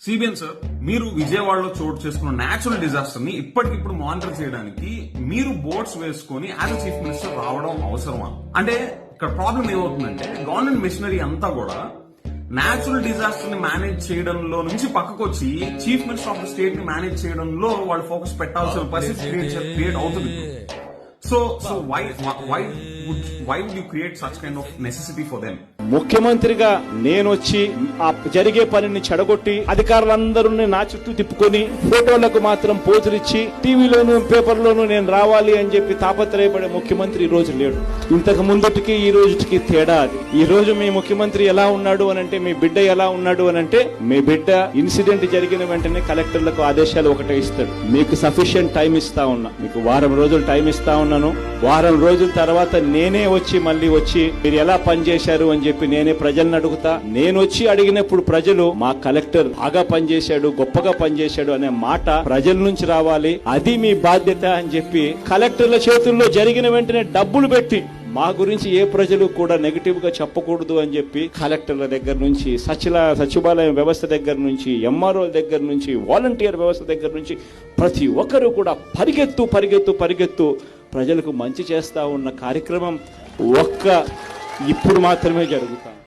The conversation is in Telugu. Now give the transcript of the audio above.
సిబిఎన్ సార్, మీరు విజయవాడలో చోటు చేసుకున్న నేచురల్ డిజాస్టర్ ని ఇప్పటికిప్పుడు మానిటర్ చేయడానికి మీరు బోర్డ్స్ వేసుకొని యాజ్ చీఫ్ మినిస్టర్ రావడం అవసరమా? అంటే ఇక్కడ ప్రాబ్లం ఏమవుతుందంటే గవర్నమెంట్ మిషనరీ అంతా కూడా నేచురల్ డిజాస్టర్ ని మేనేజ్ చేయడంలో నుంచి పక్కకు వచ్చి chief minister of the state ని మేనేజ్ చేయడంలో వాళ్ళు ఫోకస్ పెట్టాల్సిన పరిస్థితి క్రియేట్ అవుతుంది. So why would you create such kind of necessity for them? ముఖ్యమంత్రిగా నేను వచ్చి ఆ జరిగే పనిని చెడగొట్టి అధికారులందరూ నా చుట్టూ తిప్పుకొని ఫోటోలకు మాత్రం పోజులిచ్చి టీవీలోను పేపర్లోను నేను రావాలి అని చెప్పి తాపత్రయపడే ముఖ్యమంత్రి ఈ రోజు లేడు. ఇంతకు ముందుటికి ఈ రోజుకి తేడా అది. ఈ రోజు మీ ముఖ్యమంత్రి ఎలా ఉన్నాడు అనంటే, మీ బిడ్డ ఎలా ఉన్నాడు అనంటే, మీ బిడ్డ ఇన్సిడెంట్ జరిగిన వెంటనే కలెక్టర్లకు ఆదేశాలు ఒకటే ఇస్తాడు, మీకు సఫిషియెంట్ టైం ఇస్తా ఉన్నా, మీకు వారం రోజులు టైం ఇస్తా ఉన్నాను, వారం రోజుల తర్వాత నేనే వచ్చి మళ్ళీ వచ్చి మీరు ఎలా పనిచేశారు అని చెప్పి నేనే ప్రజలను అడుగుతా. నేను వచ్చి అడిగినప్పుడు ప్రజలు మా కలెక్టర్ బాగా పనిచేశాడు, గొప్పగా పనిచేశాడు అనే మాట ప్రజల నుంచి రావాలి, అది మీ బాధ్యత అని చెప్పి కలెక్టర్ల చేతుల్లో జరిగిన వెంటనే డబ్బులు పెట్టి మా గురించి ఏ ప్రజలు కూడా నెగిటివ్ గా చెప్పకూడదు అని చెప్పి కలెక్టర్ల దగ్గర నుంచి సచివాలయం వ్యవస్థ దగ్గర నుంచి ఎంఆర్ఓ దగ్గర నుంచి వాలంటీర్ వ్యవస్థ దగ్గర నుంచి ప్రతి ఒక్కరూ కూడా పరిగెత్తు ప్రజలకు మంచి చేస్తా ఉన్న కార్యక్రమం ఇప్పుడు మాత్రమే జరుగుతుంది.